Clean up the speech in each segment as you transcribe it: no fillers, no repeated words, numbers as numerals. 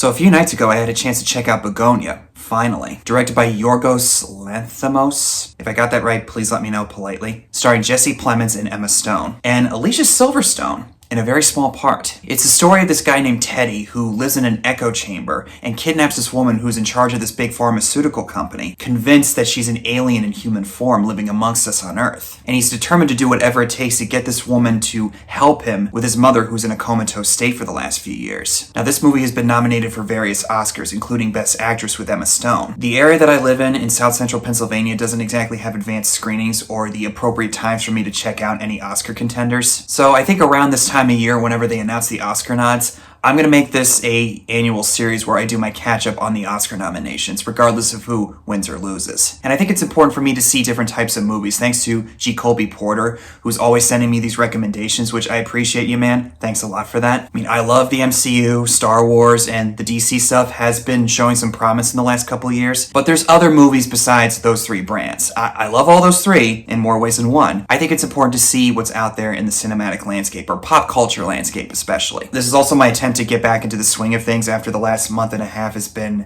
So a few nights ago, I had a chance to check out Bugonia, finally. Directed by Yorgos Lanthimos. If I got that right, please let me know politely. Starring Jesse Plemons and Emma Stone. And Alicia Silverstone in a very small part. It's the story of this guy named Teddy who lives in an echo chamber and kidnaps this woman who's in charge of this big pharmaceutical company, convinced that she's an alien in human form living amongst us on Earth. And he's determined to do whatever it takes to get this woman to help him with his mother who's in a comatose state for the last few years. Now this movie has been nominated for various Oscars, including Best Actress with Emma Stone. The area that I live in South Central Pennsylvania, doesn't exactly have advanced screenings or the appropriate times for me to check out any Oscar contenders. So I think around this time of year, whenever they announce the Oscar nods, I'm going to make this a annual series where I do my catch-up on the Oscar nominations, regardless of who wins or loses. And I think it's important for me to see different types of movies, thanks to G. Colby Porter, who's always sending me these recommendations, which I appreciate you, man. Thanks a lot for that. I mean, I love the MCU, Star Wars, and the DC stuff has been showing some promise in the last couple of years, but there's other movies besides those three brands. I love all those three in more ways than one. I think it's important to see what's out there in the cinematic landscape, or pop culture landscape especially. This is also my attempt to get back into the swing of things after the last month and a half has been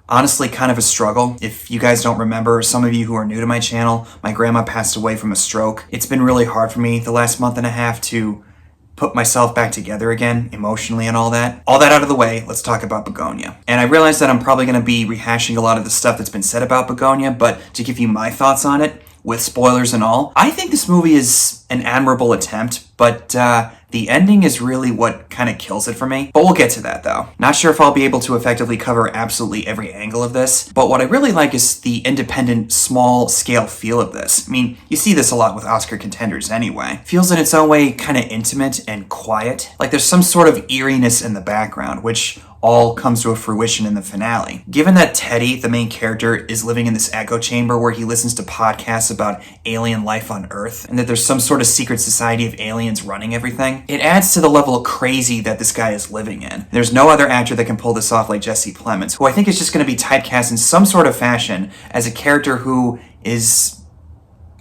honestly kind of a struggle. If you guys don't remember, some of you who are new to my channel, my grandma passed away from a stroke. It's been really hard for me the last month and a half to put myself back together again, emotionally and all that. All that out of the way, let's talk about Bugonia. And I realize that I'm probably going to be rehashing a lot of the stuff that's been said about Bugonia, but to give you my thoughts on it, with spoilers and all, I think this movie is an admirable attempt, but the ending is really what kind of kills it for me. But we'll get to that though. Not sure if I'll be able to effectively cover absolutely every angle of this, but what I really like is the independent, small scale feel of this. I mean, you see this a lot with Oscar contenders anyway. Feels in its own way kind of intimate and quiet. Like there's some sort of eeriness in the background, which all comes to a fruition in the finale. Given that Teddy, the main character, is living in this echo chamber where he listens to podcasts about alien life on Earth, and that there's some sort of secret society of aliens running everything, it adds to the level of crazy that this guy is living in. There's no other actor that can pull this off like Jesse Plemons, who I think is just going to be typecast in some sort of fashion as a character who is,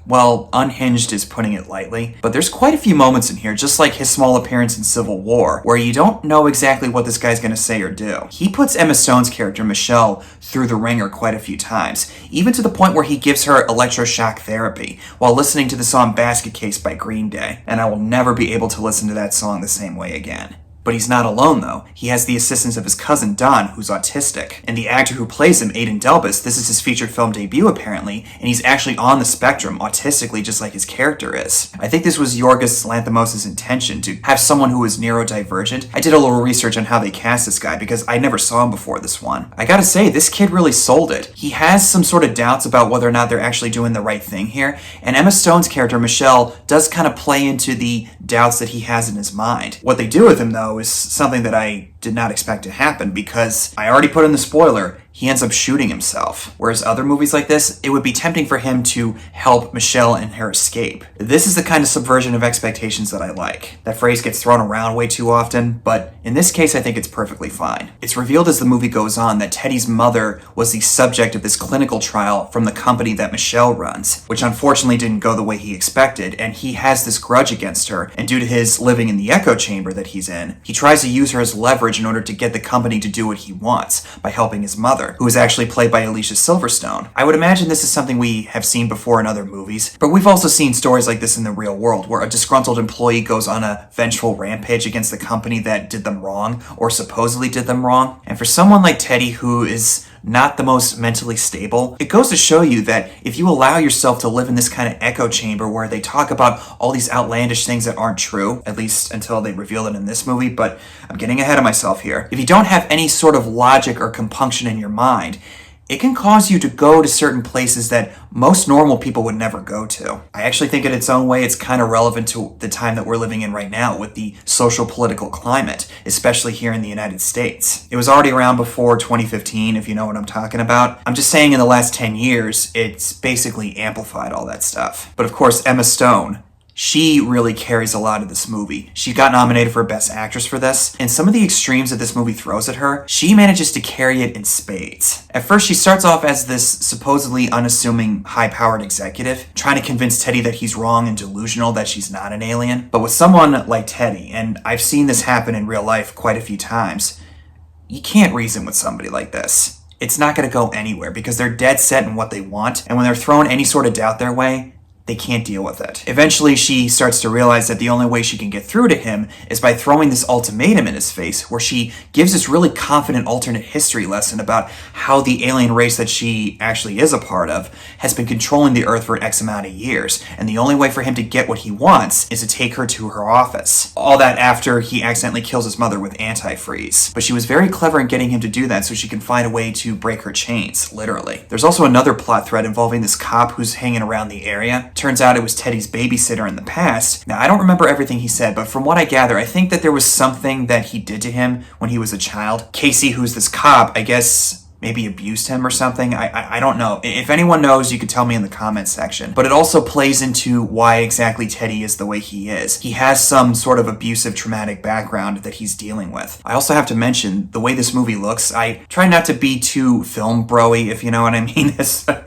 well, unhinged is putting it lightly, but there's quite a few moments in here, just like his small appearance in Civil War, where you don't know exactly what this guy's gonna say or do. He puts Emma Stone's character, Michelle, through the ringer quite a few times, even to the point where he gives her electroshock therapy while listening to the song Basket Case by Green Day, and I will never be able to listen to that song the same way again. But he's not alone, though. He has the assistance of his cousin, Don, who's autistic. And the actor who plays him, Aidan Delbus, this is his feature film debut, apparently, and he's actually on the spectrum, autistically, just like his character is. I think this was Yorgos Lanthimos' intention, to have someone who is neurodivergent. I did a little research on how they cast this guy, because I never saw him before this one. I gotta say, this kid really sold it. He has some sort of doubts about whether or not they're actually doing the right thing here, and Emma Stone's character, Michelle, does kind of play into the doubts that he has in his mind. What they do with him, though, is something that I did not expect to happen, because I already put in the spoiler, he ends up shooting himself. Whereas other movies like this, it would be tempting for him to help Michelle in her escape. This is the kind of subversion of expectations that I like. That phrase gets thrown around way too often, but in this case I think it's perfectly fine. It's revealed as the movie goes on that Teddy's mother was the subject of this clinical trial from the company that Michelle runs, which unfortunately didn't go the way he expected, and he has this grudge against her, and due to his living in the echo chamber that he's in, he tries to use her as leverage in order to get the company to do what he wants by helping his mother, who is actually played by Alicia Silverstone. I would imagine this is something we have seen before in other movies, but we've also seen stories like this in the real world, where a disgruntled employee goes on a vengeful rampage against the company that did them wrong, or supposedly did them wrong. And for someone like Teddy, who is not the most mentally stable, it goes to show you that if you allow yourself to live in this kind of echo chamber where they talk about all these outlandish things that aren't true, at least until they reveal it in this movie, but I'm getting ahead of myself here. If you don't have any sort of logic or compunction in your mind, it can cause you to go to certain places that most normal people would never go to. I actually think in its own way it's kind of relevant to the time that we're living in right now with the social political climate, especially here in the United States. It was already around before 2015, if you know what I'm talking about. I'm just saying in the last 10 years, it's basically amplified all that stuff. But of course, Emma Stone, she really carries a lot of this movie. She got nominated for Best Actress for this, and some of the extremes that this movie throws at her, she manages to carry it in spades. At first, she starts off as this supposedly unassuming, high-powered executive, trying to convince Teddy that he's wrong and delusional, that she's not an alien. But with someone like Teddy, and I've seen this happen in real life quite a few times, you can't reason with somebody like this. It's not going to go anywhere because they're dead set in what they want, and when they're thrown any sort of doubt their way, they can't deal with it. Eventually, she starts to realize that the only way she can get through to him is by throwing this ultimatum in his face, where she gives this really confident alternate history lesson about how the alien race that she actually is a part of has been controlling the Earth for X amount of years, and the only way for him to get what he wants is to take her to her office. All that after he accidentally kills his mother with antifreeze. But she was very clever in getting him to do that so she can find a way to break her chains, literally. There's also another plot thread involving this cop who's hanging around the area. Turns out it was Teddy's babysitter in the past. Now, I don't remember everything he said, but from what I gather, I think that there was something that he did to him when he was a child. Casey, who's this cop, I guess maybe abused him or something. I don't know. If anyone knows, you could tell me in the comments section. But it also plays into why exactly Teddy is the way he is. He has some sort of abusive, traumatic background that he's dealing with. I also have to mention, the way this movie looks, I try not to be too film bro-y, if you know what I mean.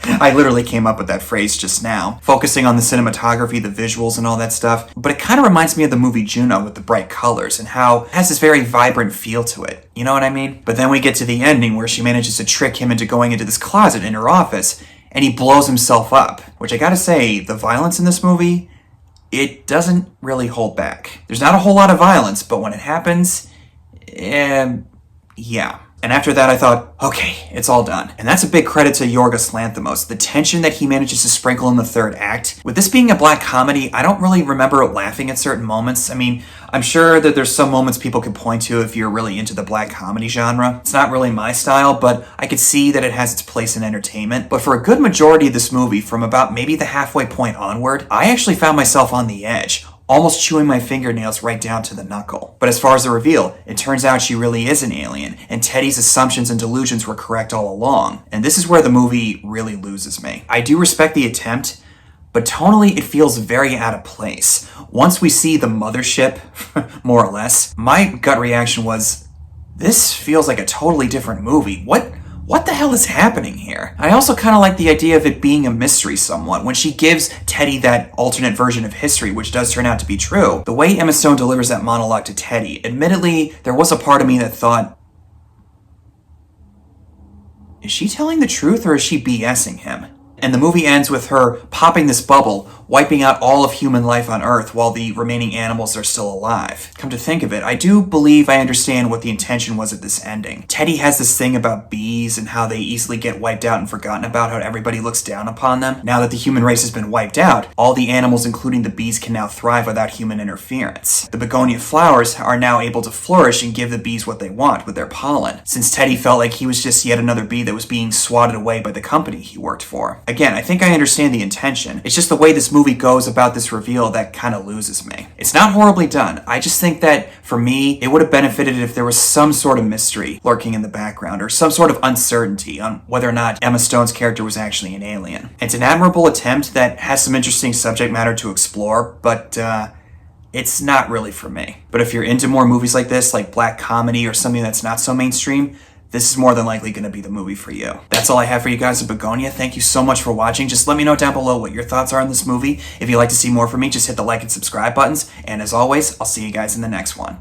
I literally came up with that phrase just now. Focusing on the cinematography, the visuals, and all that stuff. But it kind of reminds me of the movie Juno with the bright colors and how it has this very vibrant feel to it. You know what I mean? But then we get to the ending where she manages to trick him into going into this closet in her office, and he blows himself up. Which I gotta say, the violence in this movie, it doesn't really hold back. There's not a whole lot of violence, but when it happens, yeah. And after that, I thought, okay, it's all done. And that's a big credit to Yorgos Lanthimos. The tension that he manages to sprinkle in the third act. With this being a black comedy, I don't really remember laughing at certain moments. I mean, I'm sure that there's some moments people can point to if you're really into the black comedy genre. It's not really my style, but I could see that it has its place in entertainment. But for a good majority of this movie, from about maybe the halfway point onward, I actually found myself on the edge, almost chewing my fingernails right down to the knuckle. But as far as the reveal, it turns out she really is an alien, and Teddy's assumptions and delusions were correct all along. And this is where the movie really loses me. I do respect the attempt, but tonally it feels very out of place. Once we see the mothership, more or less, my gut reaction was, this feels like a totally different movie. What the hell is happening here? I also kind of like the idea of it being a mystery somewhat. When she gives Teddy that alternate version of history, which does turn out to be true, the way Emma Stone delivers that monologue to Teddy, admittedly, there was a part of me that thought, is she telling the truth or is she BSing him? And the movie ends with her popping this bubble, wiping out all of human life on Earth while the remaining animals are still alive. Come to think of it, I do believe I understand what the intention was at this ending. Teddy has this thing about bees and how they easily get wiped out and forgotten about, how everybody looks down upon them. Now that the human race has been wiped out, all the animals, including the bees, can now thrive without human interference. The Bugonia flowers are now able to flourish and give the bees what they want with their pollen, since Teddy felt like he was just yet another bee that was being swatted away by the company he worked for. Again, I think I understand the intention. It's just the way this movie goes about this reveal that kind of loses me. It's not horribly done. I just think that, for me, it would have benefited if there was some sort of mystery lurking in the background, or some sort of uncertainty on whether or not Emma Stone's character was actually an alien. It's an admirable attempt that has some interesting subject matter to explore, but it's not really for me. But if you're into more movies like this, like black comedy or something that's not so mainstream, this is more than likely going to be the movie for you. That's all I have for you guys at Bugonia. Thank you so much for watching. Just let me know down below what your thoughts are on this movie. If you'd like to see more from me, just hit the like and subscribe buttons. And as always, I'll see you guys in the next one.